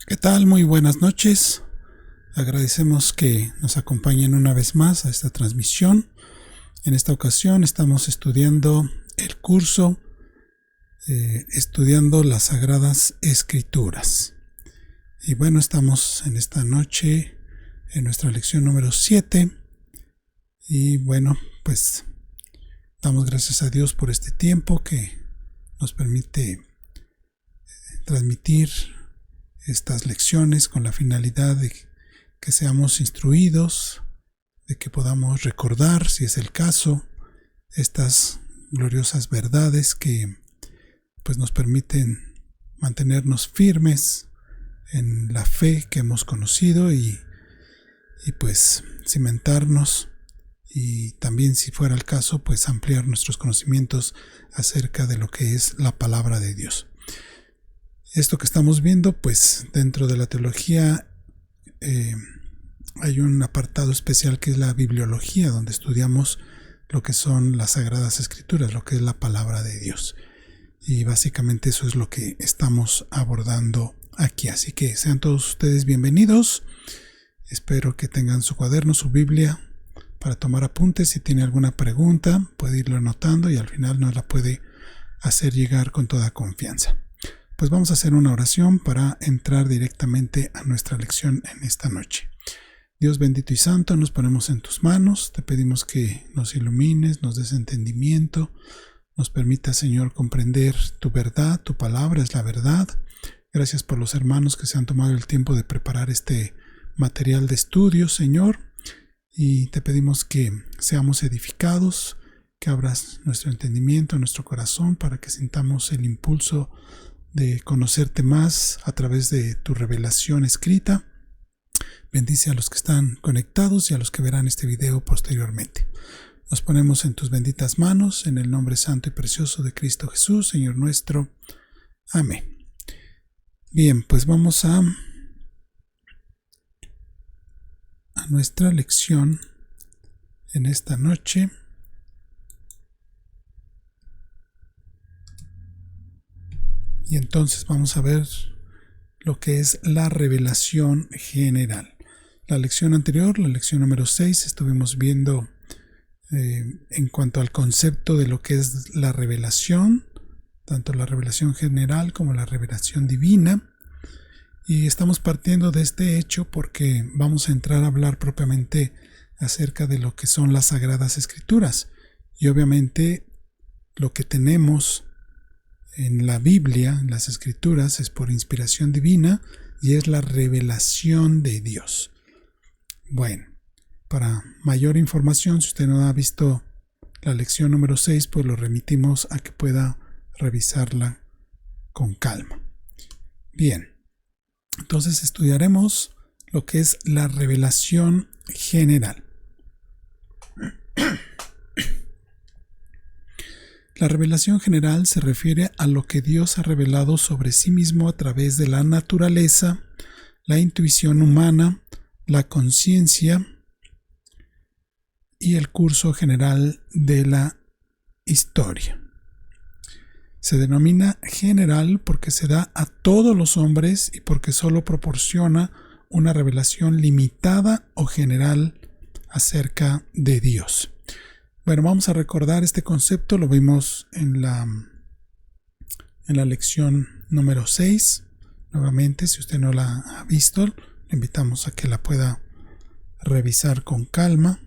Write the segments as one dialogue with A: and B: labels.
A: ¿Qué tal? Muy buenas noches. Agradecemos que nos acompañen una vez más a esta transmisión. En esta ocasión estamos estudiando el curso Estudiando las Sagradas Escrituras. Y bueno, estamos en esta noche en nuestra lección número 7. Y bueno, pues damos gracias a Dios por este tiempo que nos permite transmitir estas lecciones con la finalidad de que seamos instruidos, de que podamos recordar, si es el caso, estas gloriosas verdades que pues nos permiten mantenernos firmes en la fe que hemos conocido y pues cimentarnos, y también, si fuera el caso, pues ampliar nuestros conocimientos acerca de lo que es la palabra de Dios. Esto que estamos viendo, pues dentro de la teología hay un apartado especial que es la bibliología, donde estudiamos lo que son las Sagradas Escrituras, lo que es la palabra de Dios. Y básicamente eso es lo que estamos abordando aquí. Así que sean todos ustedes bienvenidos. Espero que tengan su cuaderno, su Biblia, para tomar apuntes. Si tiene alguna pregunta, puede irlo anotando y al final nos la puede hacer llegar con toda confianza. Pues vamos a hacer una oración para entrar directamente a nuestra lección en esta noche. Dios bendito y santo, nos ponemos en tus manos. Te pedimos que nos ilumines, nos des entendimiento, nos permita, Señor, comprender tu verdad. Tu palabra es la verdad. Gracias por los hermanos que se han tomado el tiempo de preparar este material de estudio, Señor. Y te pedimos que seamos edificados, que abras nuestro entendimiento, nuestro corazón, para que sintamos el impulso de conocerte más a través de tu revelación escrita. Bendice a los que están conectados y a los que verán este video posteriormente. Nos ponemos en tus benditas manos, en el nombre santo y precioso de Cristo Jesús, Señor nuestro. Amén. Bien, pues vamos a nuestra lección en esta noche. Y entonces vamos a ver lo que es la revelación general. La lección anterior, la lección número 6, estuvimos viendo en cuanto al concepto de lo que es la revelación, tanto la revelación general como la revelación divina. Y estamos partiendo de este hecho porque vamos a entrar a hablar propiamente acerca de lo que son las Sagradas Escrituras. Y obviamente lo que tenemos en la Biblia, en las Escrituras, es por inspiración divina y es la revelación de Dios. Bueno, para mayor información, si usted no ha visto la lección número 6, pues lo remitimos a que pueda revisarla con calma. Bien, entonces estudiaremos lo que es la revelación general. La revelación general se refiere a lo que Dios ha revelado sobre sí mismo a través de la naturaleza, la intuición humana, la conciencia y el curso general de la historia. Se denomina general porque se da a todos los hombres y porque solo proporciona una revelación limitada o general acerca de Dios. Bueno, vamos a recordar este concepto, lo vimos en la lección número 6. Nuevamente, si usted no la ha visto, le invitamos a que la pueda revisar con calma.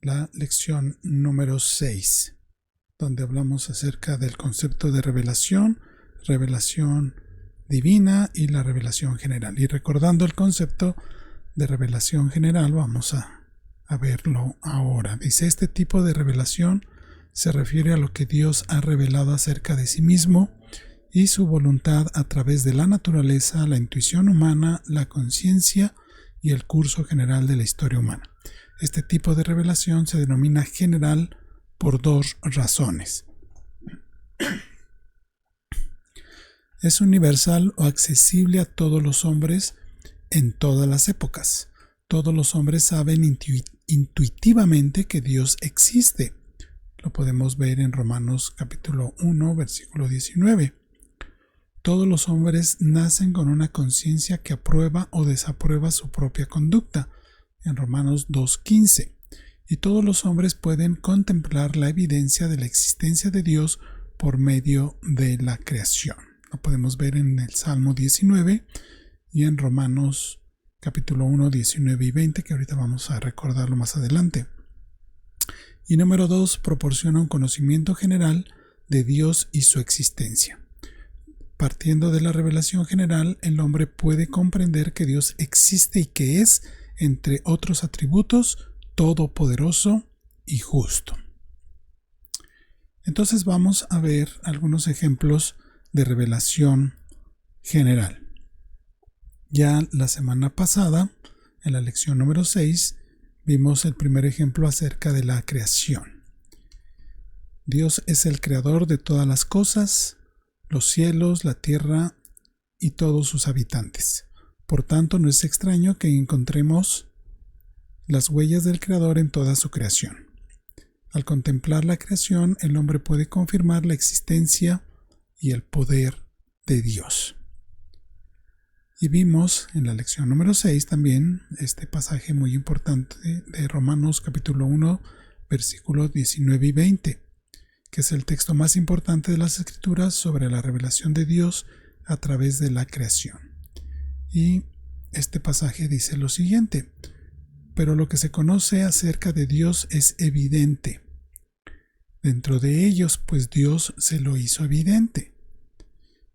A: La lección número 6, donde hablamos acerca del concepto de revelación divina y la revelación general. Y recordando el concepto de revelación general, vamos a verlo ahora. Dice, este tipo de revelación se refiere a lo que Dios ha revelado acerca de sí mismo y su voluntad a través de la naturaleza, la intuición humana, la conciencia y el curso general de la historia humana. Este tipo de revelación se denomina general por dos razones. Es universal o accesible a todos los hombres en todas las épocas. Todos los hombres saben intuitivamente que Dios existe. Lo podemos ver en Romanos capítulo 1, versículo 19. Todos los hombres nacen con una conciencia que aprueba o desaprueba su propia conducta, en Romanos 2:15. Y todos los hombres pueden contemplar la evidencia de la existencia de Dios por medio de la creación. Lo podemos ver en el Salmo 19 y en Romanos capítulo 1, 19 y 20, que ahorita vamos a recordarlo más adelante. Y número 2, proporciona un conocimiento general de Dios y su existencia. Partiendo de la revelación general, el hombre puede comprender que Dios existe y que es, entre otros atributos, todopoderoso y justo. Entonces vamos a ver algunos ejemplos de revelación general. Ya la semana pasada, en la lección número 6, vimos el primer ejemplo acerca de la creación. Dios es el creador de todas las cosas, los cielos, la tierra y todos sus habitantes. Por tanto, no es extraño que encontremos las huellas del Creador en toda su creación. Al contemplar la creación, el hombre puede confirmar la existencia y el poder de Dios. Y vimos en la lección número 6 también este pasaje muy importante de Romanos capítulo 1, versículos 19 y 20, que es el texto más importante de las Escrituras sobre la revelación de Dios a través de la creación. Y este pasaje dice lo siguiente: pero lo que se conoce acerca de Dios es evidente dentro de ellos, pues Dios se lo hizo evidente.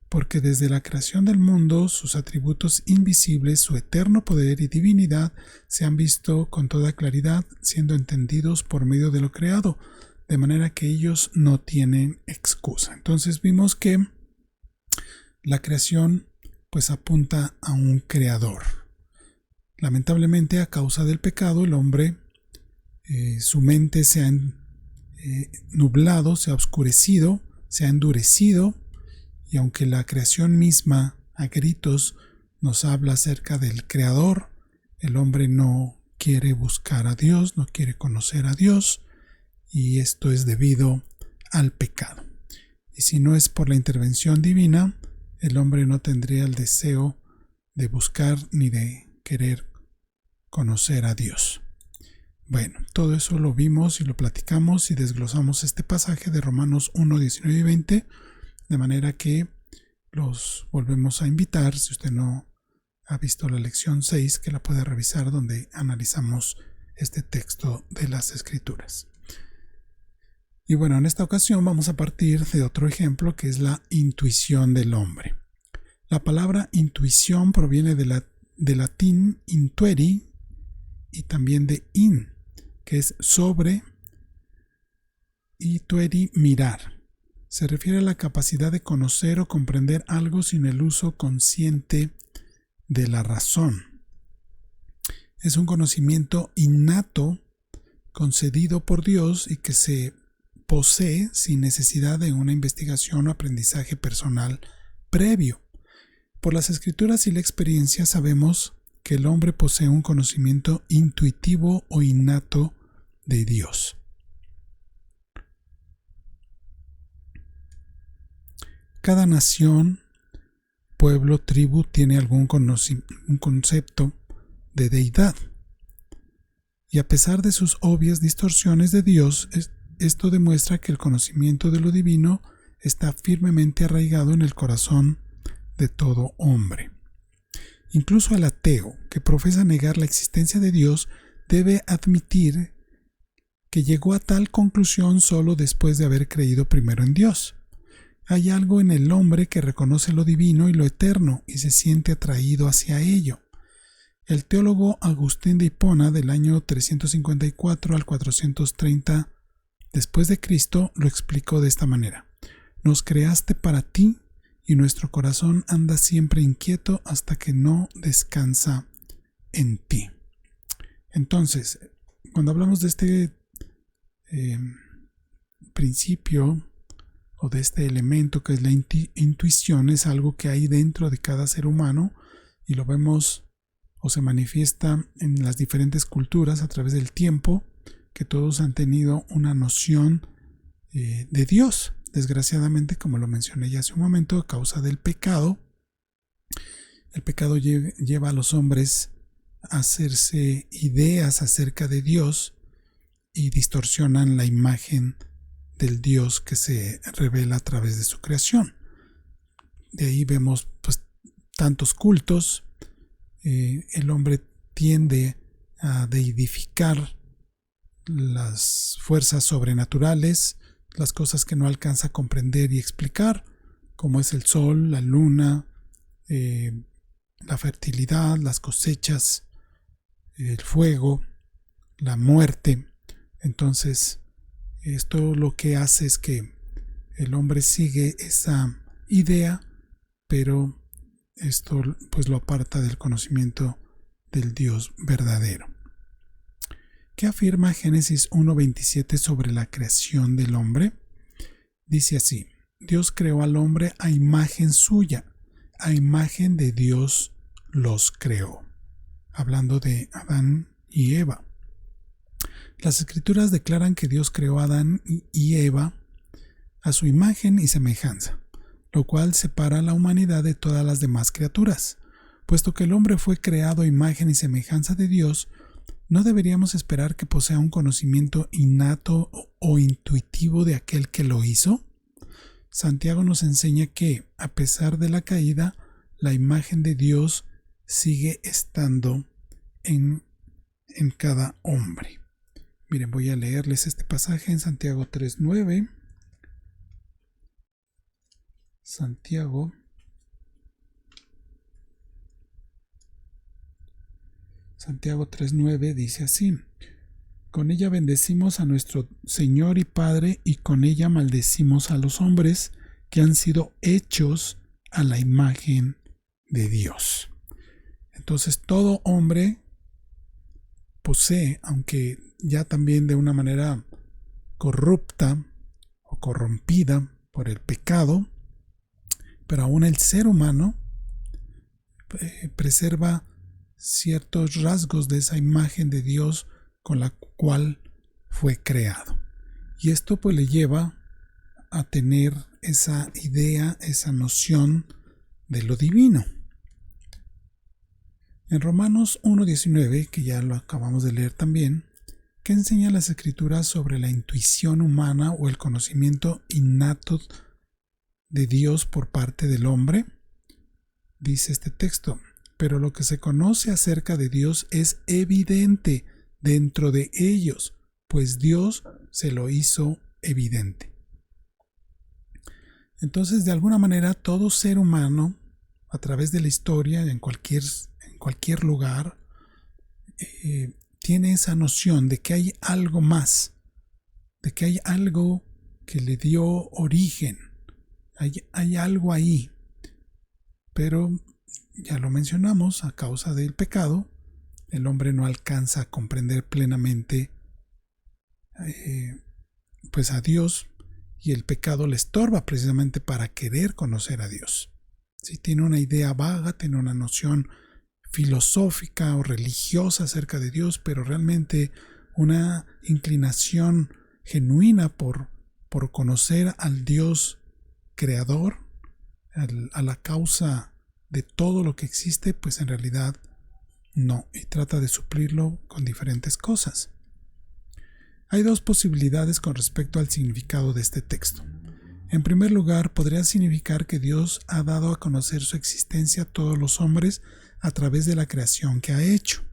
A: Porque desde la creación del mundo, sus atributos invisibles, su eterno poder y divinidad se han visto con toda claridad, siendo entendidos por medio de lo creado, de manera que ellos no tienen excusa. Entonces vimos que la creación pues apunta a un creador. Lamentablemente, a causa del pecado, el hombre, su mente se ha nublado, se ha oscurecido, se ha endurecido, y aunque la creación misma a gritos nos habla acerca del Creador, el hombre no quiere buscar a Dios, no quiere conocer a Dios, y esto es debido al pecado. Y si no es por la intervención divina, el hombre no tendría el deseo de buscar ni de querer conocer a Dios. Bueno, todo eso lo vimos y lo platicamos y desglosamos este pasaje de Romanos 1, 19 y 20, de manera que los volvemos a invitar, si usted no ha visto la lección 6, que la puede revisar, donde analizamos este texto de las Escrituras. Y bueno, en esta ocasión vamos a partir de otro ejemplo, que es la intuición del hombre. La palabra intuición proviene del latín intueri y también de in, que es sobre, y tueri, mirar. Se refiere a la capacidad de conocer o comprender algo sin el uso consciente de la razón. Es un conocimiento innato concedido por Dios y que se posee sin necesidad de una investigación o aprendizaje personal previo. Por las Escrituras y la experiencia sabemos que el hombre posee un conocimiento intuitivo o innato de Dios. Cada nación, pueblo, tribu tiene un concepto de deidad. Y a pesar de sus obvias distorsiones de Dios, esto demuestra que el conocimiento de lo divino está firmemente arraigado en el corazón de todo hombre. Incluso el ateo, que profesa negar la existencia de Dios, debe admitir que llegó a tal conclusión solo después de haber creído primero en Dios. Hay algo en el hombre que reconoce lo divino y lo eterno y se siente atraído hacia ello. El teólogo Agustín de Hipona, del año 354 al 430 después de Cristo, lo explicó de esta manera: nos creaste para ti, y nuestro corazón anda siempre inquieto hasta que no descansa en ti. Entonces, cuando hablamos de este principio o de este elemento que es la intuición, es algo que hay dentro de cada ser humano y lo vemos o se manifiesta en las diferentes culturas a través del tiempo, que todos han tenido una noción de Dios, desgraciadamente, como lo mencioné ya hace un momento, a causa del pecado, el pecado lleva a los hombres a hacerse ideas acerca de Dios y distorsionan la imagen del Dios que se revela a través de su creación. De ahí vemos pues tantos cultos. El hombre tiende a deidificar las fuerzas sobrenaturales, las cosas que no alcanza a comprender y explicar, como es el sol, la luna, la fertilidad, las cosechas, el fuego, la muerte. Entonces, esto lo que hace es que el hombre sigue esa idea, pero esto pues lo aparta del conocimiento del Dios verdadero. ¿Qué afirma Génesis 1:27 sobre la creación del hombre? Dice así: Dios creó al hombre a imagen suya, a imagen de Dios los creó. Hablando de Adán y Eva. Las Escrituras declaran que Dios creó a Adán y Eva a su imagen y semejanza, lo cual separa a la humanidad de todas las demás criaturas. Puesto que el hombre fue creado a imagen y semejanza de Dios, ¿no deberíamos esperar que posea un conocimiento innato o intuitivo de aquel que lo hizo? Santiago nos enseña que, a pesar de la caída, la imagen de Dios sigue estando en cada hombre. Miren, voy a leerles este pasaje en Santiago 3:9. Santiago 3:9 dice así: Con ella bendecimos a nuestro Señor y Padre, y con ella maldecimos a los hombres que han sido hechos a la imagen de Dios. Entonces todo hombre posee, aunque ya también de una manera corrupta o corrompida por el pecado, pero aún el ser humano preserva ciertos rasgos de esa imagen de Dios con la cual fue creado. Y esto pues le lleva a tener esa idea, esa noción de lo divino. En Romanos 1:19, que ya lo acabamos de leer también, que enseña las Escrituras sobre la intuición humana o el conocimiento innato de Dios por parte del hombre, dice este texto: pero lo que se conoce acerca de Dios es evidente dentro de ellos, pues Dios se lo hizo evidente. Entonces, de alguna manera, todo ser humano, a través de la historia, en cualquier lugar, tiene esa noción de que hay algo más, de que hay algo que le dio origen, hay algo ahí. Pero, ya lo mencionamos, a causa del pecado, el hombre no alcanza a comprender plenamente pues a Dios, y el pecado le estorba precisamente para querer conocer a Dios. Si tiene una idea vaga, tiene una noción filosófica o religiosa acerca de Dios, pero realmente una inclinación genuina por conocer al Dios creador, a la causa de todo lo que existe, pues en realidad no, y trata de suplirlo con diferentes cosas. Hay dos posibilidades con respecto al significado de este texto. En primer lugar, podría significar que Dios ha dado a conocer su existencia a todos los hombres a través de la creación que ha hecho.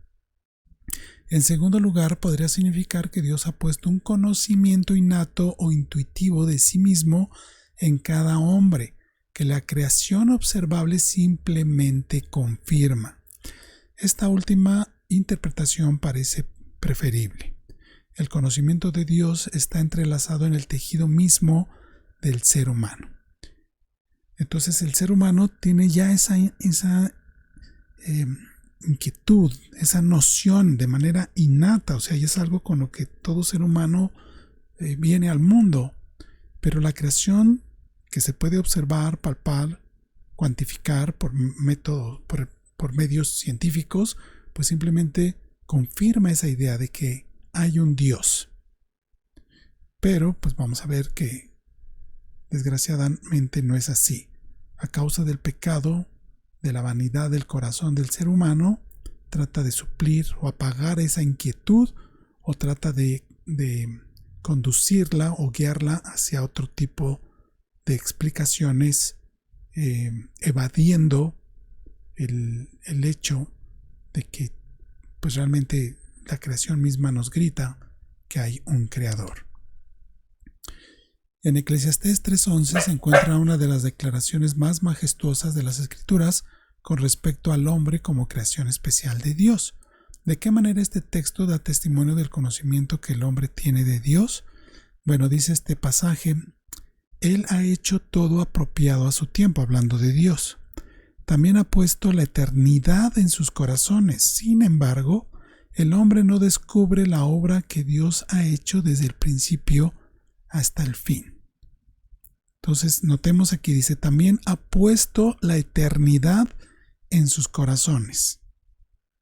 A: En segundo lugar, podría significar que Dios ha puesto un conocimiento innato o intuitivo de sí mismo en cada hombre, que la creación observable simplemente confirma. Esta última interpretación parece preferible. El conocimiento de Dios está entrelazado en el tejido mismo del ser humano. Entonces el ser humano tiene ya esa inquietud, esa noción de manera innata, o sea, ya es algo con lo que todo ser humano viene al mundo. Pero la creación que se puede observar, palpar, cuantificar por medios científicos, pues simplemente confirma esa idea de que hay un Dios. Pero pues vamos a ver que Desgraciadamente no es así. A causa del pecado, de la vanidad del corazón del ser humano, trata de suplir o apagar esa inquietud o trata de conducirla o guiarla hacia otro tipo de explicaciones, evadiendo el hecho de que pues realmente la creación misma nos grita que hay un creador. En Eclesiastés 3:11 se encuentra una de las declaraciones más majestuosas de las Escrituras con respecto al hombre como creación especial de Dios. ¿De qué manera este texto da testimonio del conocimiento que el hombre tiene de Dios? Bueno, dice este pasaje: Él ha hecho todo apropiado a su tiempo, hablando de Dios. También ha puesto la eternidad en sus corazones. Sin embargo, el hombre no descubre la obra que Dios ha hecho desde el principio hasta el fin. Entonces, notemos aquí, dice, también ha puesto la eternidad en sus corazones.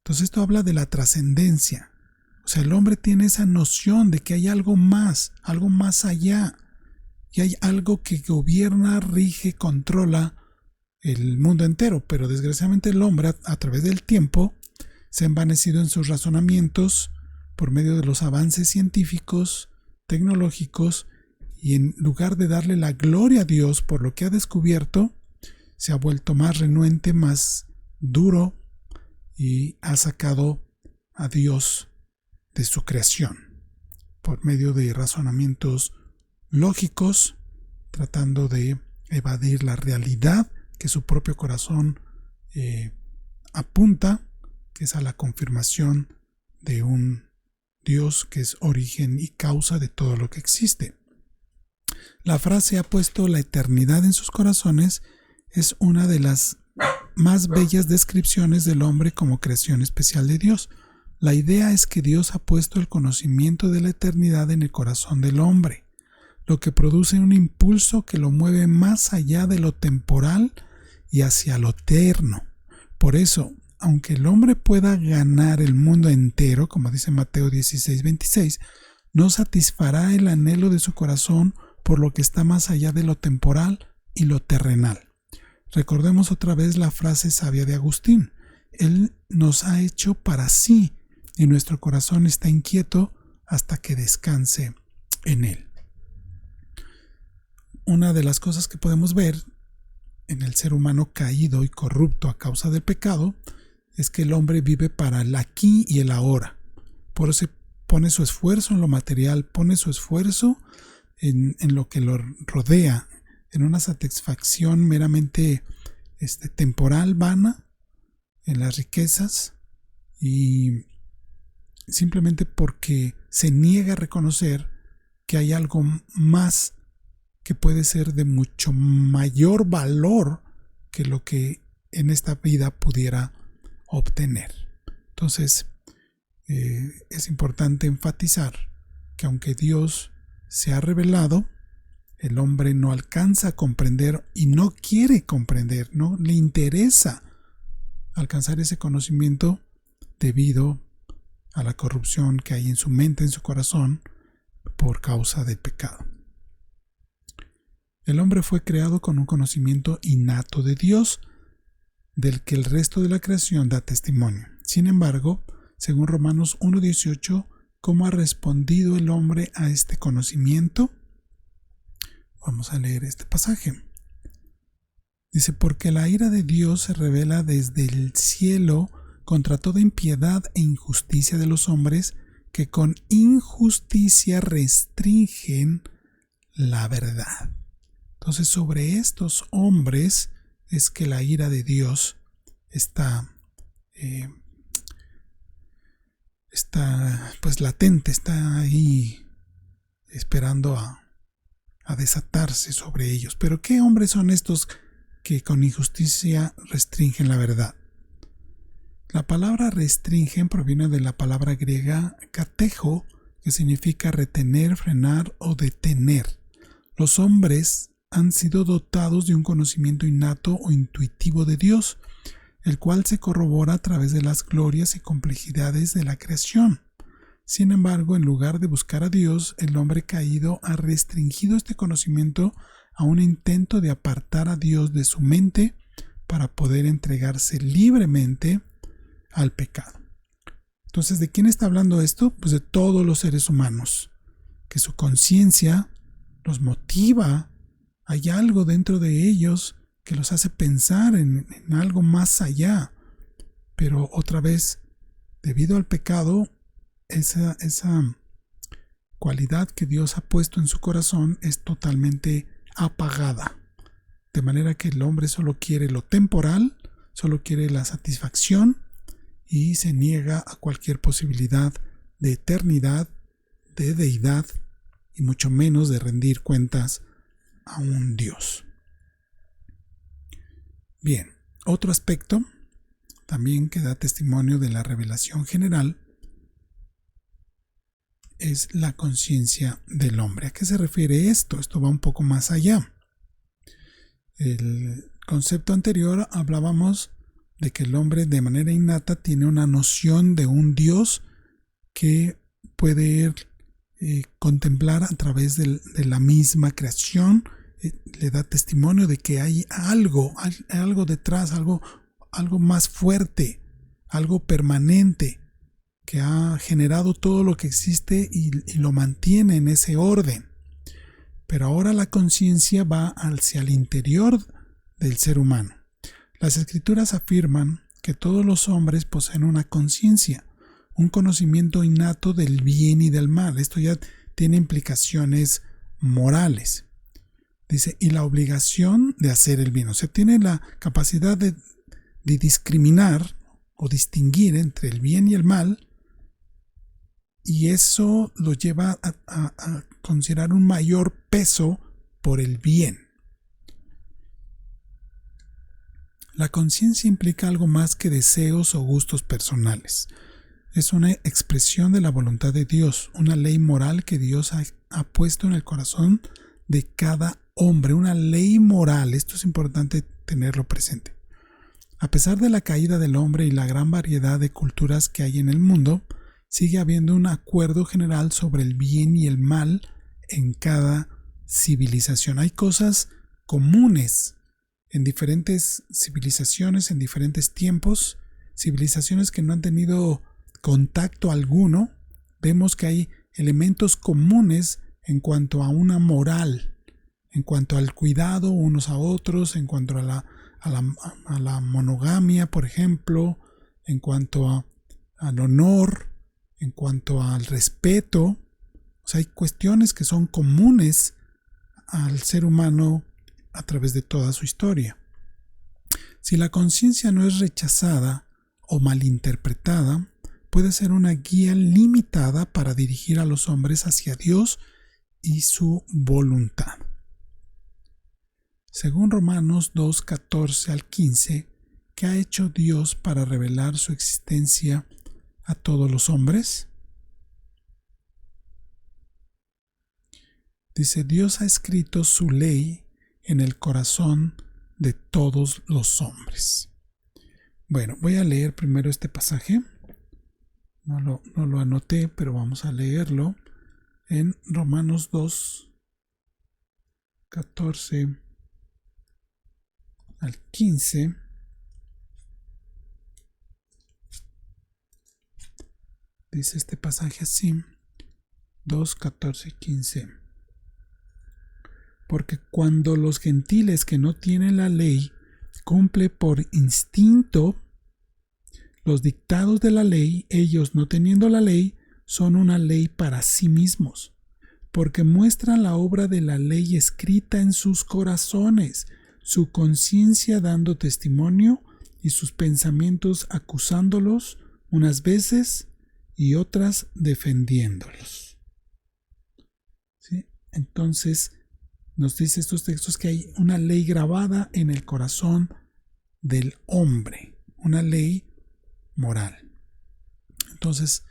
A: Entonces, esto habla de la trascendencia. O sea, el hombre tiene esa noción de que hay algo más allá. Y hay algo que gobierna, rige, controla el mundo entero. Pero desgraciadamente el hombre, a través del tiempo, se ha envanecido en sus razonamientos por medio de los avances científicos, tecnológicos, y en lugar de darle la gloria a Dios por lo que ha descubierto, se ha vuelto más renuente, más duro y ha sacado a Dios de su creación por medio de razonamientos lógicos, tratando de evadir la realidad que su propio corazón apunta, que es a la confirmación de un Dios que es origen y causa de todo lo que existe. La frase "ha puesto la eternidad en sus corazones" es una de las más bellas descripciones del hombre como creación especial de Dios. La idea es que Dios ha puesto el conocimiento de la eternidad en el corazón del hombre, lo que produce un impulso que lo mueve más allá de lo temporal y hacia lo eterno. Por eso, aunque el hombre pueda ganar el mundo entero, como dice Mateo 16:26, no satisfará el anhelo de su corazón por lo que está más allá de lo temporal y lo terrenal. Recordemos otra vez la frase sabia de Agustín: Él nos ha hecho para sí y nuestro corazón está inquieto hasta que descanse en Él. Una de las cosas que podemos ver en el ser humano caído y corrupto a causa del pecado es que el hombre vive para el aquí y el ahora. Por eso pone su esfuerzo en lo material, pone su esfuerzo en lo que lo rodea, en una satisfacción meramente temporal, vana, en las riquezas, y simplemente porque se niega a reconocer que hay algo más que puede ser de mucho mayor valor que lo que en esta vida pudiera obtener. Entonces, es importante enfatizar que aunque Dios se ha revelado, el hombre no alcanza a comprender y no quiere comprender, no le interesa alcanzar ese conocimiento debido a la corrupción que hay en su mente, en su corazón, por causa del pecado. El hombre fue creado con un conocimiento innato de Dios, del que el resto de la creación da testimonio. Sin embargo, según Romanos 1:18, ¿cómo ha respondido el hombre a este conocimiento? Vamos a leer este pasaje. Dice: porque la ira de Dios se revela desde el cielo contra toda impiedad e injusticia de los hombres que con injusticia restringen la verdad. Entonces, sobre estos hombres es que la ira de Dios está pues latente, está ahí esperando a desatarse sobre ellos. Pero ¿qué hombres son estos que con injusticia restringen la verdad? La palabra restringen proviene de la palabra griega katejo, que significa retener, frenar o detener. Los hombres han sido dotados de un conocimiento innato o intuitivo de Dios, el cual se corrobora a través de las glorias y complejidades de la creación. Sin embargo, en lugar de buscar a Dios, el hombre caído ha restringido este conocimiento a un intento de apartar a Dios de su mente para poder entregarse libremente al pecado. Entonces, ¿de quién está hablando esto? Pues de todos los seres humanos, que su conciencia los motiva, hay algo dentro de ellos que los hace pensar en algo más allá. Pero otra vez, debido al pecado, esa cualidad que Dios ha puesto en su corazón es totalmente apagada. De manera que el hombre solo quiere lo temporal, solo quiere la satisfacción y se niega a cualquier posibilidad de eternidad, de deidad y mucho menos de rendir cuentas a un Dios. Bien, otro aspecto también que da testimonio de la revelación general es la conciencia del hombre. ¿A qué se refiere esto? Esto va un poco más allá. El concepto anterior hablábamos de que el hombre de manera innata tiene una noción de un Dios que puede contemplar a través de la misma creación, le da testimonio de que hay algo detrás, algo más fuerte, algo permanente, que ha generado todo lo que existe y lo mantiene en ese orden. Pero ahora la conciencia va hacia el interior del ser humano. Las escrituras afirman que todos los hombres poseen una conciencia, un conocimiento innato del bien y del mal. Esto ya tiene implicaciones morales. Dice, y la obligación de hacer el bien. O sea, tiene la capacidad de discriminar o distinguir entre el bien y el mal, y eso lo lleva a considerar un mayor peso por el bien. La conciencia implica algo más que deseos o gustos personales. Es una expresión de la voluntad de Dios, una ley moral que Dios ha puesto en el corazón de cada hombre, una ley moral. Esto es importante tenerlo presente. A pesar de la caída del hombre y la gran variedad de culturas que hay en el mundo, sigue habiendo un acuerdo general sobre el bien y el mal en cada civilización. Hay cosas comunes en diferentes civilizaciones, en diferentes tiempos, civilizaciones que no han tenido contacto alguno. Vemos que hay elementos comunes en cuanto a una moral, en cuanto al cuidado unos a otros, en cuanto a la monogamia, por ejemplo, en cuanto al honor, en cuanto al respeto. O sea, hay cuestiones que son comunes al ser humano a través de toda su historia. Si la conciencia no es rechazada o malinterpretada, puede ser una guía limitada para dirigir a los hombres hacia Dios y su voluntad. Según Romanos 2, 14 al 15, ¿qué ha hecho Dios para revelar su existencia a todos los hombres? Dice, Dios ha escrito su ley en el corazón de todos los hombres. Bueno, voy a leer primero este pasaje. No lo anoté, pero vamos a leerlo en Romanos 2, 14 al 15. Dice este pasaje así, 2, 14 y 15. Porque cuando los gentiles que no tienen la ley cumplen por instinto los dictados de la ley, ellos no teniendo la ley son una ley para sí mismos, porque muestran la obra de la ley escrita en sus corazones, su conciencia dando testimonio y sus pensamientos acusándolos unas veces y otras defendiéndolos. ¿Sí? Entonces nos dice estos textos que hay una ley grabada en el corazón del hombre, una ley moral. Entonces,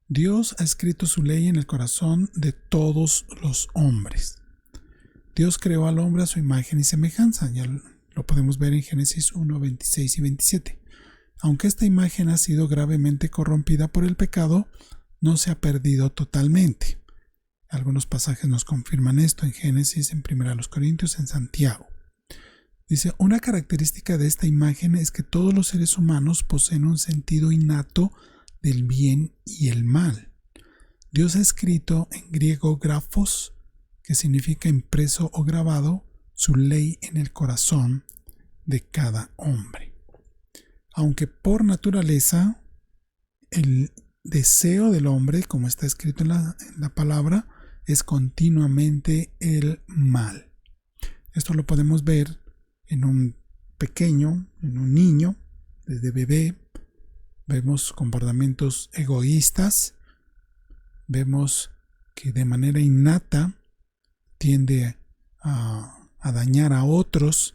A: Dios ha escrito su ley en el corazón de todos los hombres. Dios creó al hombre a su imagen y semejanza. Ya lo podemos ver en Génesis 1, 26 y 27. Aunque esta imagen ha sido gravemente corrompida por el pecado, no se ha perdido totalmente. Algunos pasajes nos confirman esto en Génesis, en 1 Corintios, en Santiago. Dice, una característica de esta imagen es que todos los seres humanos poseen un sentido innato del bien y el mal. Dios ha escrito en griego grafos, que significa impreso o grabado, su ley en el corazón de cada hombre. Aunque por naturaleza el deseo del hombre, como está escrito en la palabra, es continuamente el mal. Esto lo podemos ver en un pequeño, en un niño, desde bebé. Vemos comportamientos egoístas, vemos que de manera innata tiende a dañar a otros,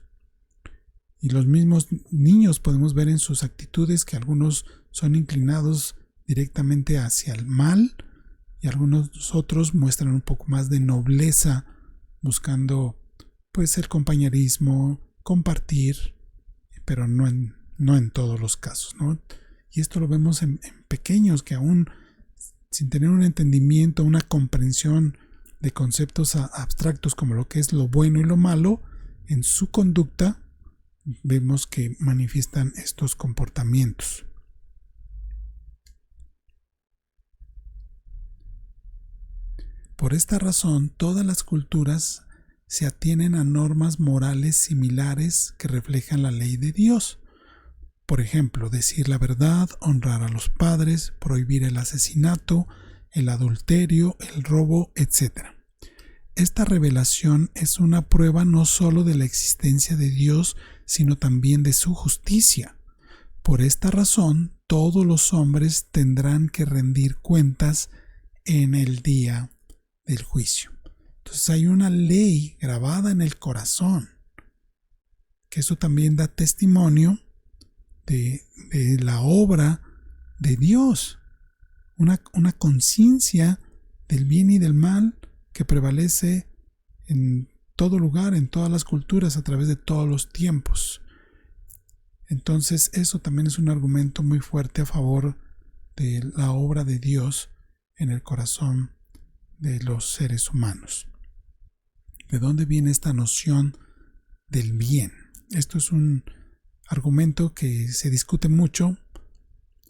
A: y los mismos niños podemos ver en sus actitudes que algunos son inclinados directamente hacia el mal y algunos otros muestran un poco más de nobleza, buscando pues el compañerismo, compartir, pero no en todos los casos, ¿no? Y esto lo vemos en pequeños que aún sin tener un entendimiento, una comprensión de conceptos abstractos como lo que es lo bueno y lo malo, en su conducta vemos que manifiestan estos comportamientos. Por esta razón, todas las culturas se atienen a normas morales similares que reflejan la ley de Dios. Por ejemplo, decir la verdad, honrar a los padres, prohibir el asesinato, el adulterio, el robo, etc. Esta revelación es una prueba no solo de la existencia de Dios, sino también de su justicia. Por esta razón, todos los hombres tendrán que rendir cuentas en el día del juicio. Entonces hay una ley grabada en el corazón, que eso también da testimonio de la obra de Dios, una conciencia del bien y del mal que prevalece en todo lugar, en todas las culturas, a través de todos los tiempos. Entonces eso también es un argumento muy fuerte a favor de la obra de Dios en el corazón de los seres humanos. ¿De dónde viene esta noción del bien? Esto es un argumento que se discute mucho,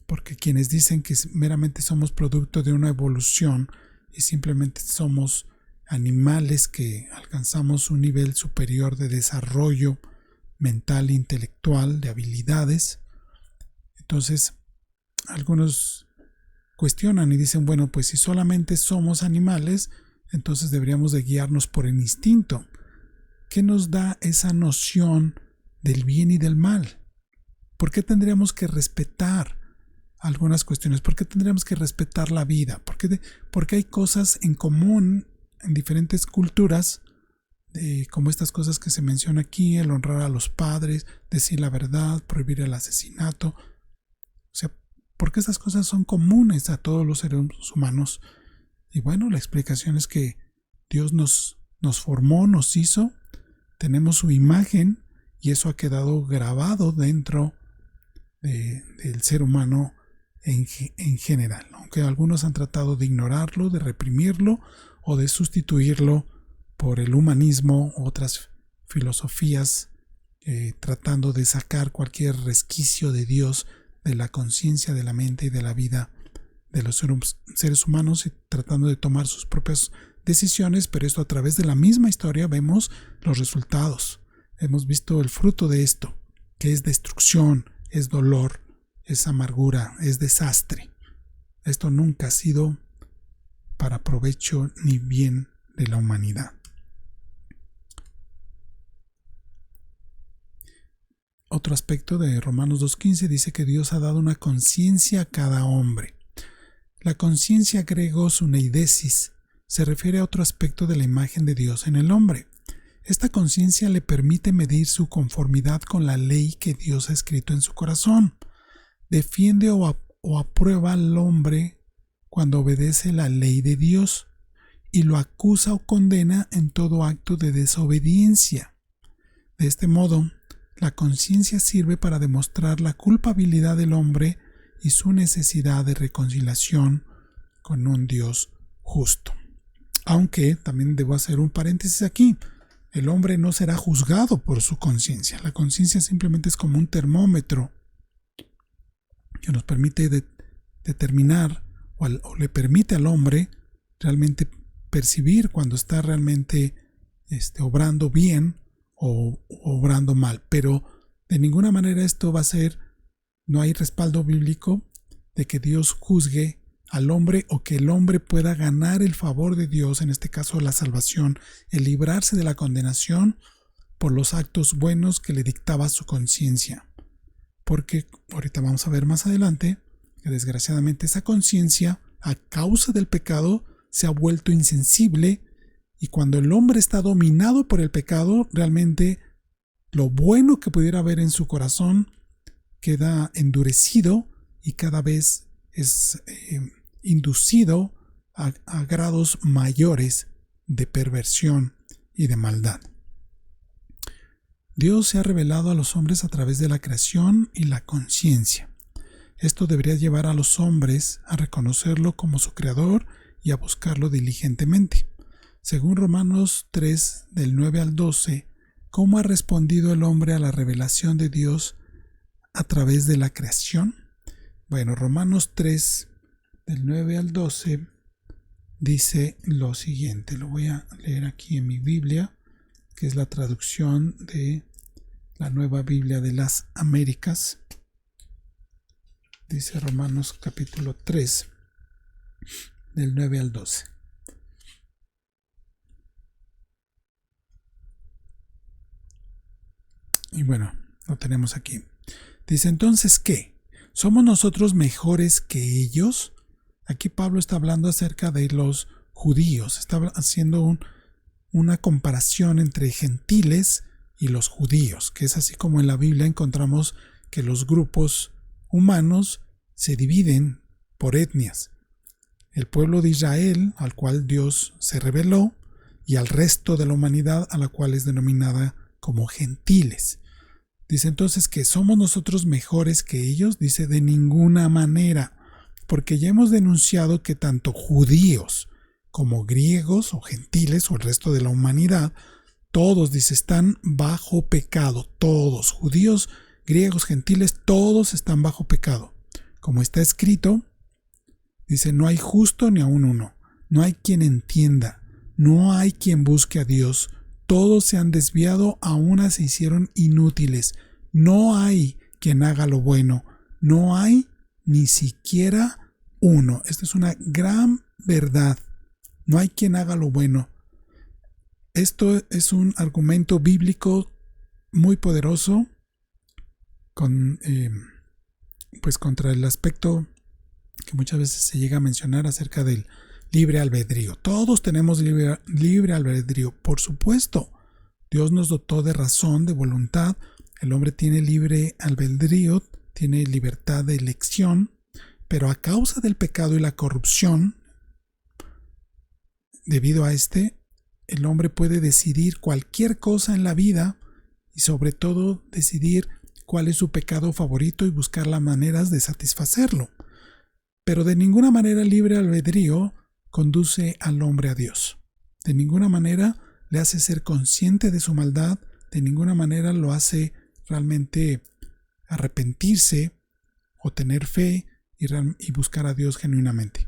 A: porque quienes dicen que meramente somos producto de una evolución y simplemente somos animales que alcanzamos un nivel superior de desarrollo mental e intelectual, de habilidades, entonces algunos cuestionan y dicen, bueno, pues si solamente somos animales, entonces deberíamos de guiarnos por el instinto. ¿Qué nos da esa noción del bien y del mal? ¿Por qué tendríamos que respetar algunas cuestiones? ¿Por qué tendríamos que respetar la vida? Porque hay cosas en común en diferentes culturas, como estas cosas que se menciona aquí, el honrar a los padres, decir la verdad, prohibir el asesinato. O sea, ¿por qué estas cosas son comunes a todos los seres humanos? Y bueno, la explicación es que Dios nos formó, nos hizo, tenemos su imagen y eso ha quedado grabado dentro del ser humano en general, aunque algunos han tratado de ignorarlo, de reprimirlo o de sustituirlo por el humanismo, otras filosofías, tratando de sacar cualquier resquicio de Dios de la conciencia, de la mente y de la vida de los seres humanos y tratando de tomar sus propias decisiones, pero esto a través de la misma historia vemos los resultados. Hemos visto el fruto de esto, que es destrucción, es dolor, es amargura, es desastre. Esto nunca ha sido para provecho ni bien de la humanidad. Otro aspecto de Romanos 2.15 dice que Dios ha dado una conciencia a cada hombre. La conciencia griego suneidesis se refiere a otro aspecto de la imagen de Dios en el hombre. Esta conciencia le permite medir su conformidad con la ley que Dios ha escrito en su corazón. Defiende o aprueba al hombre cuando obedece la ley de Dios y lo acusa o condena en todo acto de desobediencia. De este modo, la conciencia sirve para demostrar la culpabilidad del hombre y su necesidad de reconciliación con un Dios justo. Aunque también debo hacer un paréntesis aquí. El hombre no será juzgado por su conciencia. La conciencia simplemente es como un termómetro que nos permite determinar o le permite al hombre realmente percibir cuando está realmente obrando bien o obrando mal. Pero de ninguna manera esto va a ser, no hay respaldo bíblico de que Dios juzgue al hombre o que el hombre pueda ganar el favor de Dios, en este caso la salvación, el librarse de la condenación por los actos buenos que le dictaba su conciencia. Porque ahorita vamos a ver más adelante que desgraciadamente esa conciencia, a causa del pecado, se ha vuelto insensible, y cuando el hombre está dominado por el pecado, realmente lo bueno que pudiera haber en su corazón queda endurecido y cada vez es inducido a grados mayores de perversión y de maldad. Dios se ha revelado a los hombres a través de la creación y la conciencia. Esto debería llevar a los hombres a reconocerlo como su creador y a buscarlo diligentemente. Según Romanos 3, del 9 al 12, ¿cómo ha respondido el hombre a la revelación de Dios a través de la creación? Bueno, Romanos 3, del 9 al 12, dice lo siguiente. Lo voy a leer aquí en mi Biblia, que es la traducción de la Nueva Biblia de las Américas. Dice Romanos capítulo 3, del 9 al 12. Y bueno, lo tenemos aquí. Dice, entonces, ¿qué? ¿Somos nosotros mejores que ellos? Aquí Pablo está hablando acerca de los judíos. Está haciendo una comparación entre gentiles y los judíos, que es así como en la Biblia encontramos que los grupos humanos se dividen por etnias. El pueblo de Israel, al cual Dios se reveló, y al resto de la humanidad, a la cual es denominada como gentiles. Dice entonces que somos nosotros mejores que ellos. Dice de ninguna manera, porque ya hemos denunciado que tanto judíos como griegos o gentiles o el resto de la humanidad, todos, dice, están bajo pecado. Todos, judíos, griegos, gentiles, todos están bajo pecado. Como está escrito, dice, no hay justo ni aun uno, no hay quien entienda, no hay quien busque a Dios. Todos se han desviado, a una se hicieron inútiles. No hay quien haga lo bueno. No hay ni siquiera uno. Esta es una gran verdad. No hay quien haga lo bueno. Esto es un argumento bíblico muy poderoso contra el aspecto que muchas veces se llega a mencionar acerca del libre albedrío. Todos tenemos libre albedrío, por supuesto. Dios nos dotó de razón, de voluntad. El hombre tiene libre albedrío, tiene libertad de elección, pero a causa del pecado y la corrupción, debido a el hombre puede decidir cualquier cosa en la vida y sobre todo decidir cuál es su pecado favorito y buscar las maneras de satisfacerlo. Pero de ninguna manera el libre albedrío conduce al hombre a Dios. De ninguna manera le hace ser consciente de su maldad, de ninguna manera lo hace realmente arrepentirse o tener fe y buscar a Dios genuinamente.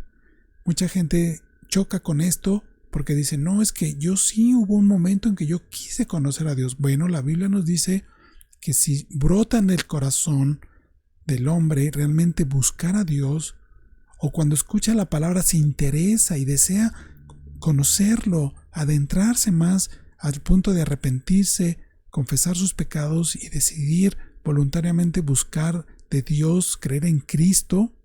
A: Mucha gente choca con esto porque dice, no, es que yo sí hubo un momento en que yo quise conocer a Dios. Bueno, la Biblia nos dice que si brota en el corazón del hombre realmente buscar a Dios, o cuando escucha la palabra se interesa y desea conocerlo, adentrarse más al punto de arrepentirse, confesar sus pecados y decidir voluntariamente buscar de Dios, creer en Cristo.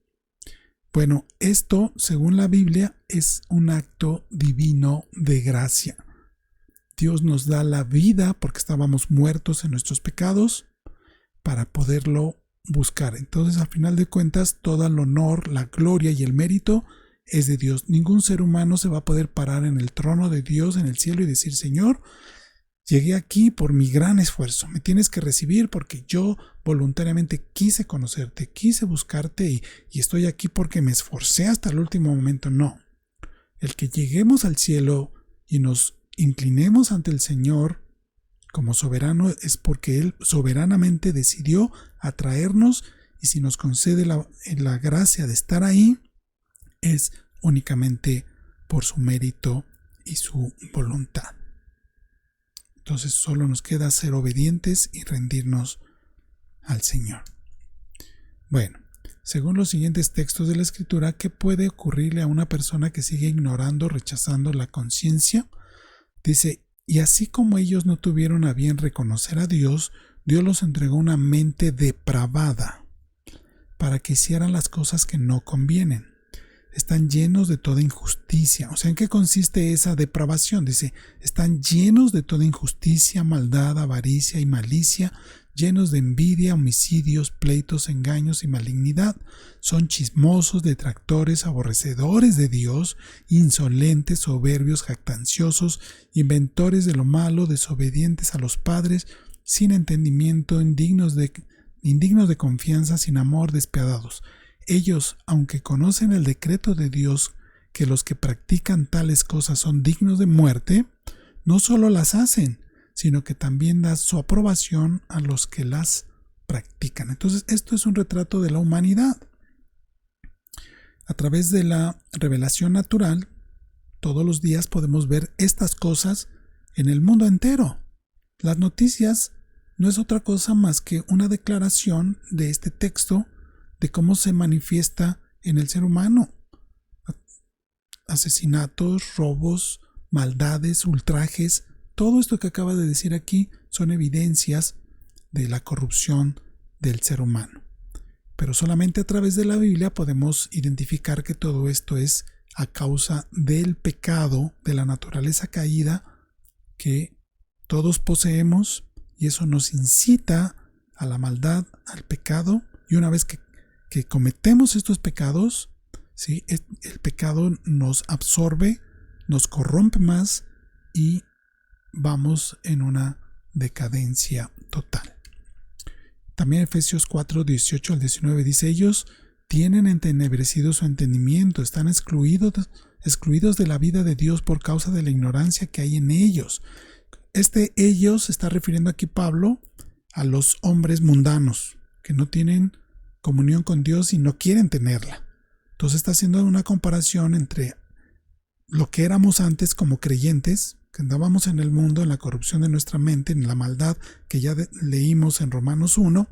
A: Bueno, esto, según la Biblia, es un acto divino de gracia. Dios nos da la vida porque estábamos muertos en nuestros pecados para poderlo buscar. Entonces, al final de cuentas, todo el honor, la gloria y el mérito es de Dios. Ningún ser humano se va a poder parar en el trono de Dios en el cielo y decir, Señor, llegué aquí por mi gran esfuerzo. Me tienes que recibir porque yo voluntariamente quise conocerte, quise buscarte y estoy aquí porque me esforcé hasta el último momento. No. El que lleguemos al cielo y nos inclinemos ante el Señor como soberano es porque Él soberanamente decidió atraernos, y si nos concede la gracia de estar ahí, es únicamente por su mérito y su voluntad. Entonces solo nos queda ser obedientes y rendirnos al Señor. Bueno, según los siguientes textos de la Escritura, ¿qué puede ocurrirle a una persona que sigue ignorando, rechazando la conciencia? Dice, y así como ellos no tuvieron a bien reconocer a Dios, Dios los entregó una mente depravada para que hicieran las cosas que no convienen. Están llenos de toda injusticia. O sea, ¿en qué consiste esa depravación? Dice, están llenos de toda injusticia, maldad, avaricia y malicia, llenos de envidia, homicidios, pleitos, engaños y malignidad. Son chismosos, detractores, aborrecedores de Dios, insolentes, soberbios, jactanciosos, inventores de lo malo, desobedientes a los padres, sin entendimiento, indignos de confianza, sin amor, despiadados. Ellos, aunque conocen el decreto de Dios que los que practican tales cosas son dignos de muerte, no solo las hacen, sino que también da su aprobación a los que las practican. Entonces, esto es un retrato de la humanidad. A través de la revelación natural, todos los días podemos ver estas cosas en el mundo entero. Las noticias no es otra cosa más que una declaración de este texto de cómo se manifiesta en el ser humano. Asesinatos, robos, maldades, ultrajes, todo esto que acaba de decir aquí son evidencias de la corrupción del ser humano. Pero solamente a través de la Biblia podemos identificar que todo esto es a causa del pecado, de la naturaleza caída que todos poseemos, y eso nos incita a la maldad, al pecado, y una vez que cometemos estos pecados, ¿sí?, el pecado nos absorbe, nos corrompe más y vamos en una decadencia total. También Efesios 4, 18 al 19 dice, ellos tienen entenebrecido su entendimiento, están excluidos de la vida de Dios por causa de la ignorancia que hay en ellos. Ellos se está refiriendo aquí Pablo a los hombres mundanos que no tienen comunión con Dios y no quieren tenerla. Entonces está haciendo una comparación entre lo que éramos antes como creyentes, que andábamos en el mundo, en la corrupción de nuestra mente, en la maldad que ya leímos en Romanos 1,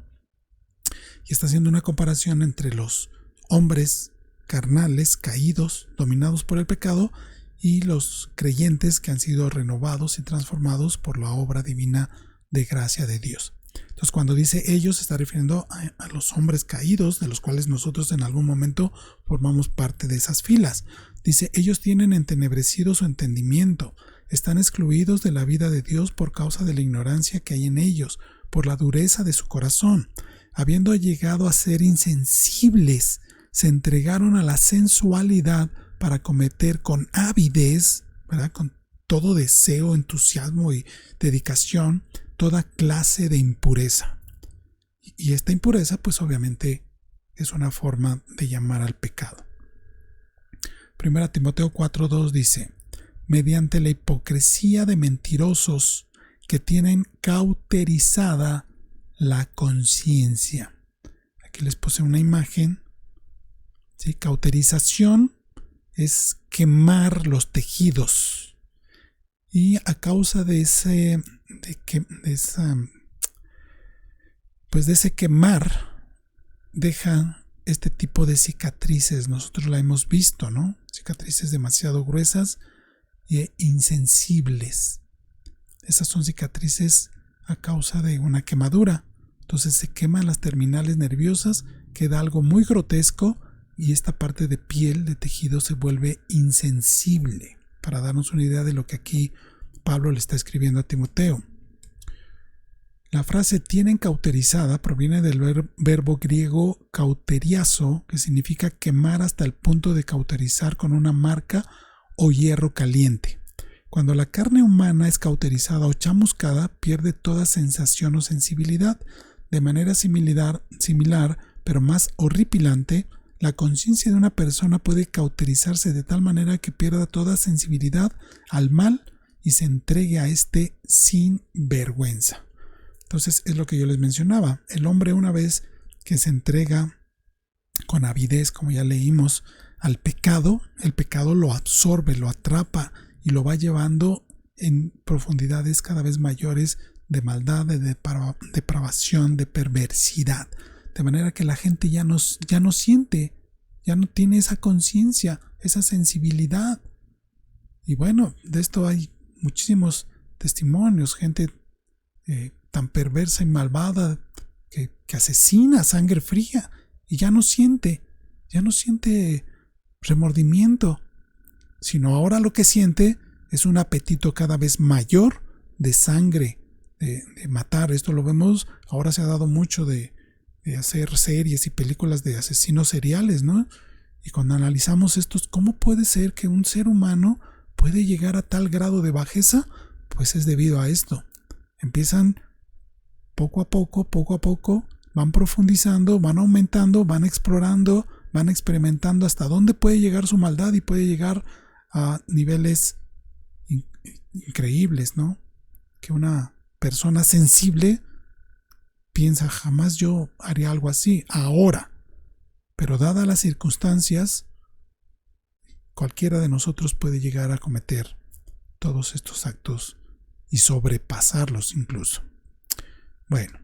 A: y está haciendo una comparación entre los hombres carnales, caídos, dominados por el pecado, y los creyentes que han sido renovados y transformados por la obra divina de gracia de Dios. Entonces, cuando dice ellos, se está refiriendo a los hombres caídos, de los cuales nosotros en algún momento formamos parte de esas filas. Dice, ellos tienen entenebrecido su entendimiento, están excluidos de la vida de Dios por causa de la ignorancia que hay en ellos, por la dureza de su corazón. Habiendo llegado a ser insensibles, se entregaron a la sensualidad para cometer con avidez, ¿verdad?, con todo deseo, entusiasmo y dedicación, toda clase de impureza. Y esta impureza, pues obviamente, es una forma de llamar al pecado. 1 Timoteo 4:2 dice, mediante la hipocresía de mentirosos que tienen cauterizada la conciencia. Aquí les puse una imagen. ¿Sí? Cauterización es quemar los tejidos. Y a causa de ese quemar, deja este tipo de cicatrices. Nosotros la hemos visto, ¿no? Cicatrices demasiado gruesas e insensibles. Esas son cicatrices a causa de una quemadura. Entonces se queman las terminales nerviosas, queda algo muy grotesco y esta parte de piel, de tejido, se vuelve insensible. Para darnos una idea de lo que aquí Pablo le está escribiendo a Timoteo. La frase tienen cauterizada proviene del verbo griego cauteriazo, que significa quemar hasta el punto de cauterizar con una marca o hierro caliente. Cuando la carne humana es cauterizada o chamuscada, pierde toda sensación o sensibilidad. De manera similar, pero más horripilante, La conciencia de una persona puede cauterizarse de tal manera que pierda toda sensibilidad al mal y se entregue a este sin vergüenza. Entonces es lo que yo les mencionaba. El hombre, una vez que se entrega con avidez, como ya leímos, al pecado, el pecado lo absorbe, lo atrapa y lo va llevando en profundidades cada vez mayores de maldad, de depravación, de perversidad. De manera que la gente ya no siente, ya no tiene esa conciencia, esa sensibilidad. Y bueno, de esto hay muchísimos testimonios, gente tan perversa y malvada que asesina a sangre fría y ya no siente remordimiento, sino ahora lo que siente es un apetito cada vez mayor de sangre, de matar. Esto lo vemos, ahora se ha dado mucho de hacer series y películas de asesinos seriales, ¿no? Y cuando analizamos estos, ¿cómo puede ser que un ser humano puede llegar a tal grado de bajeza? Pues es debido a esto. Empiezan poco a poco, van profundizando, van aumentando, van explorando, van experimentando hasta dónde puede llegar su maldad y puede llegar a niveles increíbles, ¿no? Que una persona sensible piensa, jamás yo haría algo así, ahora. Pero dadas las circunstancias, cualquiera de nosotros puede llegar a cometer todos estos actos y sobrepasarlos incluso. Bueno,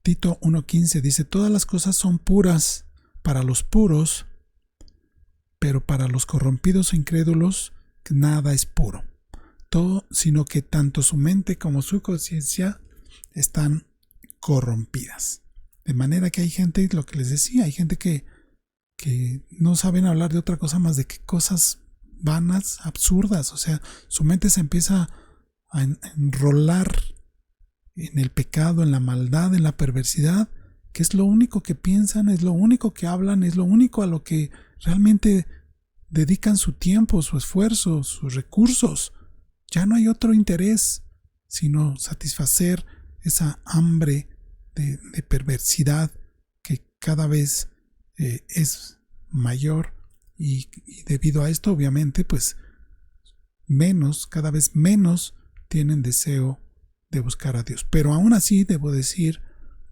A: Tito 1:15 dice, todas las cosas son puras para los puros, pero para los corrompidos e incrédulos nada es puro. Todo, sino que tanto su mente como su conciencia están corrompidas. De manera que hay gente, lo que les decía, hay gente que no saben hablar de otra cosa más de que cosas vanas, absurdas. O sea, su mente se empieza a enrolar en el pecado, en la maldad, en la perversidad, que es lo único que piensan, es lo único que hablan, es lo único a lo que realmente dedican su tiempo, su esfuerzo, sus recursos. Ya no hay otro interés sino satisfacer esa hambre de perversidad que cada vez es mayor y debido a esto obviamente pues cada vez menos tienen deseo de buscar a Dios. Pero aún así debo decir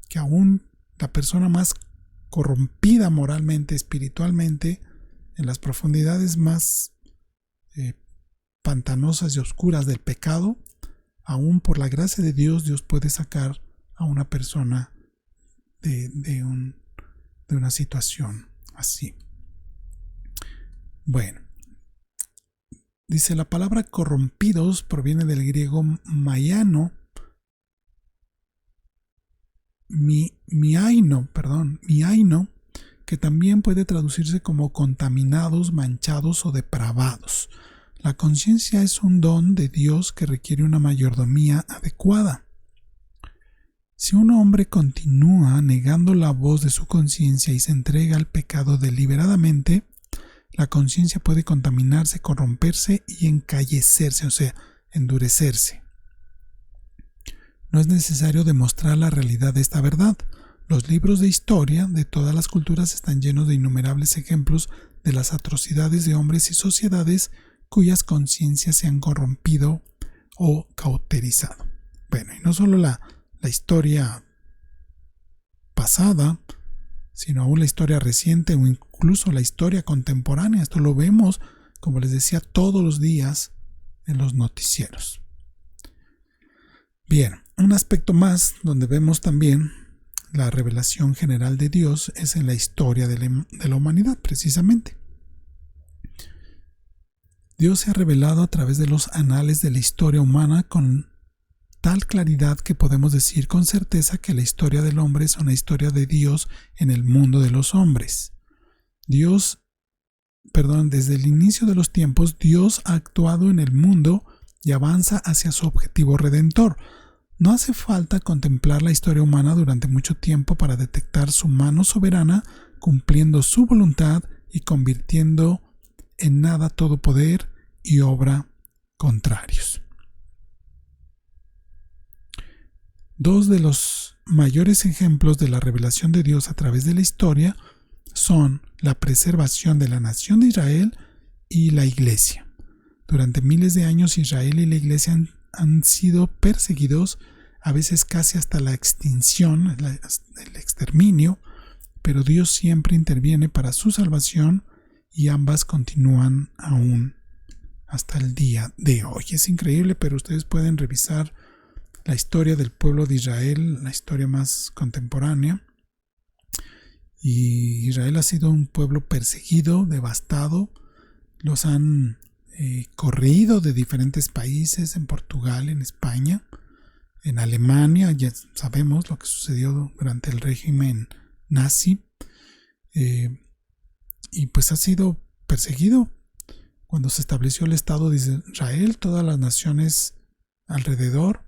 A: que aún la persona más corrompida moralmente, espiritualmente, en las profundidades más pantanosas y oscuras del pecado, aún por la gracia de Dios, Dios puede sacar a una persona de una situación así. Bueno, dice la palabra corrompidos proviene del griego maiano, miaino, que también puede traducirse como contaminados, manchados o depravados. La conciencia es un don de Dios que requiere una mayordomía adecuada. Si un hombre continúa negando la voz de su conciencia y se entrega al pecado deliberadamente, la conciencia puede contaminarse, corromperse y encallecerse, o sea, endurecerse. No es necesario demostrar la realidad de esta verdad. Los libros de historia de todas las culturas están llenos de innumerables ejemplos de las atrocidades de hombres y sociedades cuyas conciencias se han corrompido o cauterizado. Bueno, y no solo la historia pasada, sino aún la historia reciente o incluso la historia contemporánea. Esto lo vemos, como les decía, todos los días en los noticieros. Bien, un aspecto más donde vemos también la revelación general de Dios es en la historia de la humanidad, precisamente. Dios se ha revelado a través de los anales de la historia humana con tal claridad que podemos decir con certeza que la historia del hombre es una historia de Dios en el mundo de los hombres. Desde el inicio de los tiempos, Dios ha actuado en el mundo y avanza hacia su objetivo redentor. No hace falta contemplar la historia humana durante mucho tiempo para detectar su mano soberana cumpliendo su voluntad y convirtiendo en nada todo poder y obra contrarios. Dos de los mayores ejemplos de la revelación de Dios a través de la historia son la preservación de la nación de Israel y la Iglesia. Durante miles de años Israel y la Iglesia han sido perseguidos, a veces casi hasta la extinción, el exterminio, pero Dios siempre interviene para su salvación y ambas continúan aún hasta el día de hoy. Es increíble, pero ustedes pueden revisar la historia del pueblo de Israel, la historia más contemporánea. Y Israel ha sido un pueblo perseguido, devastado. Los han corrido de diferentes países, en Portugal, en España, en Alemania. Ya sabemos lo que sucedió durante el régimen nazi. Y pues ha sido perseguido. Cuando se estableció el Estado de Israel, todas las naciones alrededor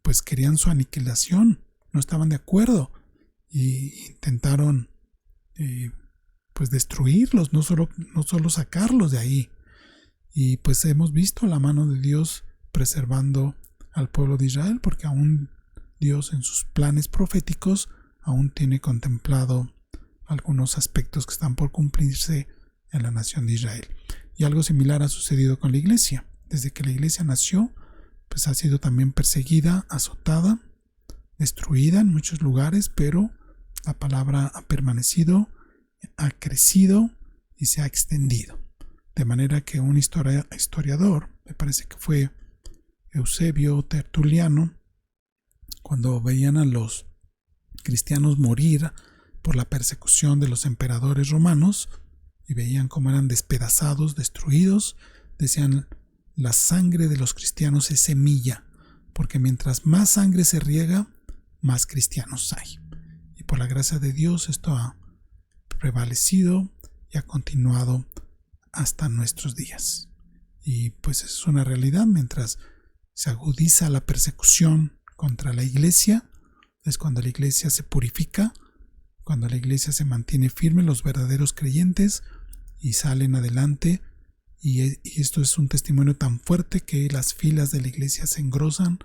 A: pues querían su aniquilación, no estaban de acuerdo y intentaron pues destruirlos, no solo sacarlos de ahí. Y pues hemos visto la mano de Dios preservando al pueblo de Israel, porque aún Dios en sus planes proféticos aún tiene contemplado algunos aspectos que están por cumplirse en la nación de Israel. Y algo similar ha sucedido con la iglesia. Desde que la iglesia nació, pues ha sido también perseguida, azotada, destruida en muchos lugares, pero la palabra ha permanecido, ha crecido y se ha extendido. De manera que un historiador, me parece que fue Eusebio Tertuliano, cuando veían a los cristianos morir por la persecución de los emperadores romanos y veían cómo eran despedazados, destruidos, decían: la sangre de los cristianos es semilla, porque mientras más sangre se riega, más cristianos hay. Y por la gracia de Dios esto ha prevalecido y ha continuado hasta nuestros días. Y pues es una realidad. Mientras se agudiza la persecución contra la iglesia, es cuando la iglesia se purifica, cuando la iglesia se mantiene firme, los verdaderos creyentes, y salen adelante. Y esto es un testimonio tan fuerte que las filas de la iglesia se engrosan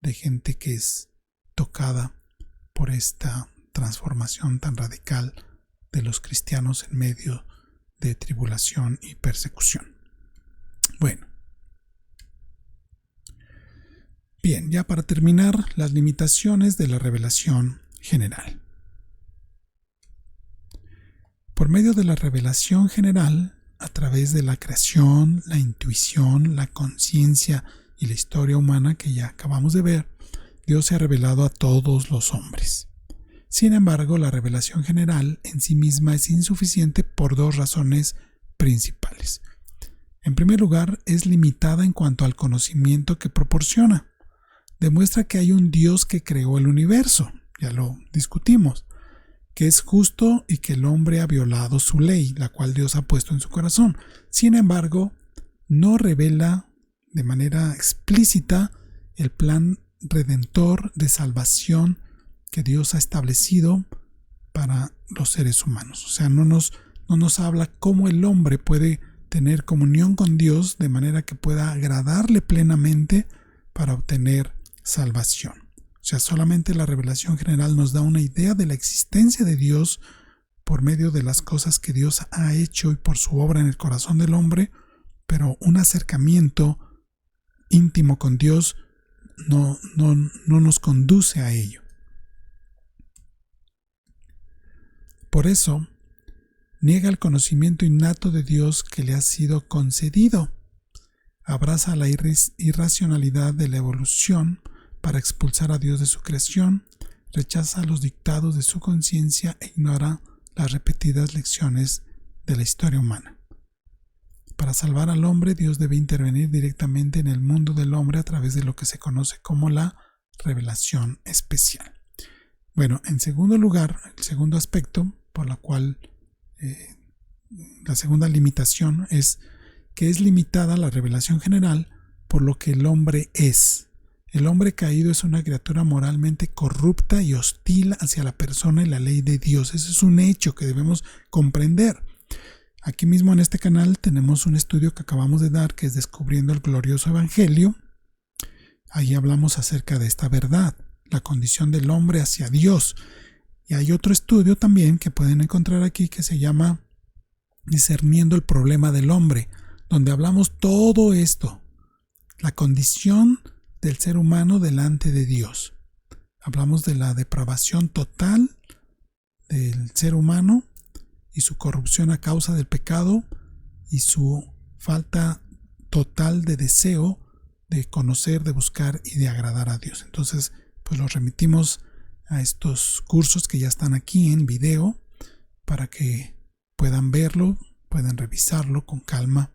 A: de gente que es tocada por esta transformación tan radical de los cristianos en medio de tribulación y persecución. Bueno, bien, ya para terminar, las limitaciones de la revelación general. Por medio de la revelación general, a través de la creación, la intuición, la conciencia y la historia humana que ya acabamos de ver, Dios se ha revelado a todos los hombres. Sin embargo, la revelación general en sí misma es insuficiente por dos razones principales. En primer lugar, es limitada en cuanto al conocimiento que proporciona. Demuestra que hay un Dios que creó el universo, ya lo discutimos, que es justo y que el hombre ha violado su ley, la cual Dios ha puesto en su corazón. Sin embargo, no revela de manera explícita el plan redentor de salvación que Dios ha establecido para los seres humanos. O sea, no nos habla cómo el hombre puede tener comunión con Dios de manera que pueda agradarle plenamente para obtener salvación. O sea, solamente la revelación general nos da una idea de la existencia de Dios por medio de las cosas que Dios ha hecho y por su obra en el corazón del hombre, pero un acercamiento íntimo con Dios no nos conduce a ello. Por eso, niega el conocimiento innato de Dios que le ha sido concedido. Abraza la irracionalidad de la evolución para expulsar a Dios de su creación, rechaza los dictados de su conciencia e ignora las repetidas lecciones de la historia humana. Para salvar al hombre, Dios debe intervenir directamente en el mundo del hombre a través de lo que se conoce como la revelación especial. Bueno, en segundo lugar, el segundo aspecto por la cual la segunda limitación es que es limitada la revelación general por lo que el hombre es. El hombre caído es una criatura moralmente corrupta y hostil hacia la persona y la ley de Dios. Ese es un hecho que debemos comprender. Aquí mismo en este canal tenemos un estudio que acabamos de dar que es Descubriendo el Glorioso Evangelio. Ahí hablamos acerca de esta verdad, la condición del hombre hacia Dios. Y hay otro estudio también que pueden encontrar aquí que se llama Discerniendo el problema del hombre, donde hablamos todo esto, la condición del ser humano delante de Dios. Hablamos de la depravación total del ser humano y su corrupción a causa del pecado y su falta total de deseo de conocer, de buscar y de agradar a Dios. Entonces, pues los remitimos a estos cursos que ya están aquí en video para que puedan verlo, puedan revisarlo con calma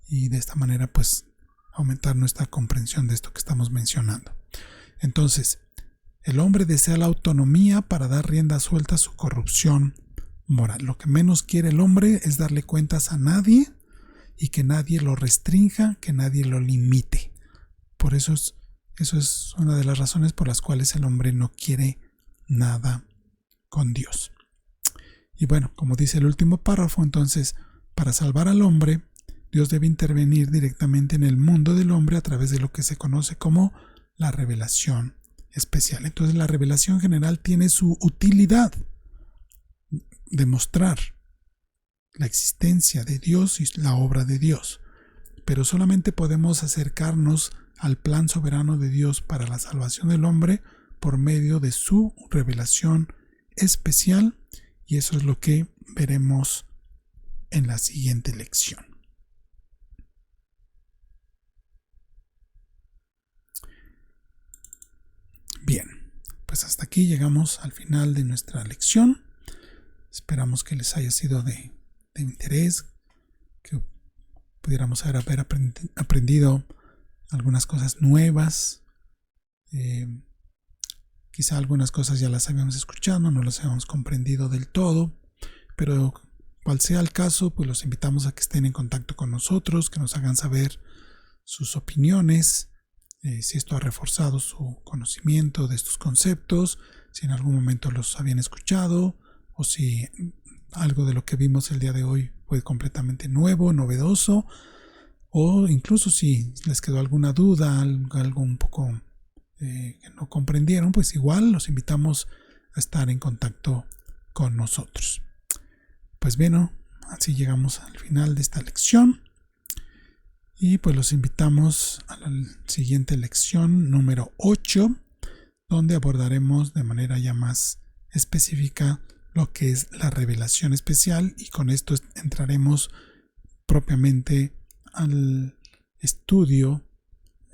A: y de esta manera pues aumentar nuestra comprensión de esto que estamos mencionando. Entonces, el hombre desea la autonomía para dar rienda suelta a su corrupción moral. Lo que menos quiere el hombre es darle cuentas a nadie y que nadie lo restrinja, que nadie lo limite. Por eso es una de las razones por las cuales el hombre no quiere nada con Dios. Y bueno, como dice el último párrafo, entonces, para salvar al hombre, Dios debe intervenir directamente en el mundo del hombre a través de lo que se conoce como la revelación especial. Entonces, la revelación general tiene su utilidad, demostrar la existencia de Dios y la obra de Dios. Pero solamente podemos acercarnos al plan soberano de Dios para la salvación del hombre por medio de su revelación especial, y eso es lo que veremos en la siguiente lección. Bien, pues hasta aquí llegamos al final de nuestra lección. Esperamos que les haya sido de interés, que pudiéramos haber aprendido algunas cosas nuevas. Quizá algunas cosas ya las habíamos escuchado, no las habíamos comprendido del todo, pero cual sea el caso, pues los invitamos a que estén en contacto con nosotros, que nos hagan saber sus opiniones, si esto ha reforzado su conocimiento de estos conceptos, si en algún momento los habían escuchado o si algo de lo que vimos el día de hoy fue completamente nuevo, novedoso, o incluso si les quedó alguna duda, algo un poco que no comprendieron, pues igual los invitamos a estar en contacto con nosotros. Pues bien, así llegamos al final de esta lección y pues los invitamos a la siguiente lección número 8, donde abordaremos de manera ya más específica lo que es la revelación especial, y con esto entraremos propiamente al estudio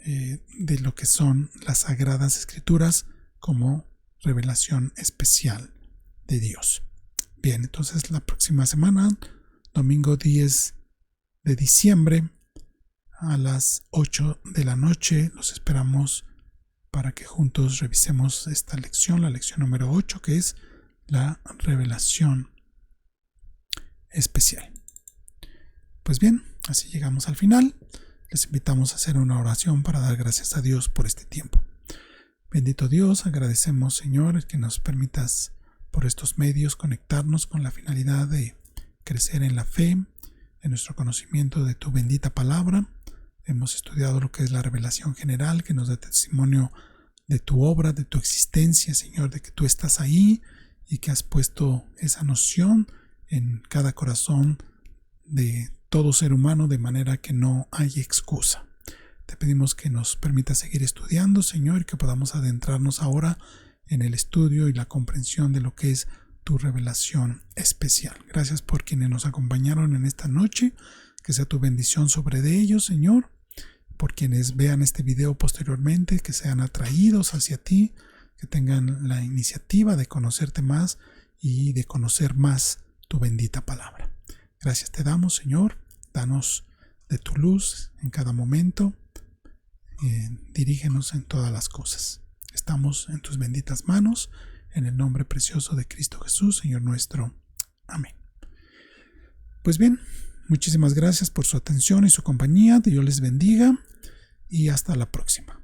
A: de lo que son las Sagradas Escrituras como revelación especial de Dios. Bien, entonces la próxima semana, domingo 10 de diciembre, a las 8 de la noche, los esperamos para que juntos revisemos esta lección, la lección número 8, que es la revelación especial. Pues bien, así llegamos al final. Les invitamos a hacer una oración para dar gracias a Dios por este tiempo. Bendito Dios, agradecemos, Señor, que nos permitas por estos medios conectarnos con la finalidad de crecer en la fe, en nuestro conocimiento de tu bendita palabra. Hemos estudiado lo que es la revelación general, que nos da testimonio de tu obra, de tu existencia, Señor, de que tú estás ahí y que has puesto esa noción en cada corazón de todo ser humano, de manera que no hay excusa. Te pedimos que nos permitas seguir estudiando, Señor, y que podamos adentrarnos ahora en el estudio y la comprensión de lo que es tu revelación especial. Gracias por quienes nos acompañaron en esta noche, que sea tu bendición sobre de ellos, Señor. Por quienes vean este video posteriormente, que sean atraídos hacia ti, que tengan la iniciativa de conocerte más y de conocer más tu bendita palabra. Gracias te damos, Señor. Danos de tu luz en cada momento. Dirígenos en todas las cosas. Estamos en tus benditas manos, en el nombre precioso de Cristo Jesús, Señor nuestro. Amén. Pues bien, muchísimas gracias por su atención y su compañía. Dios les bendiga y hasta la próxima.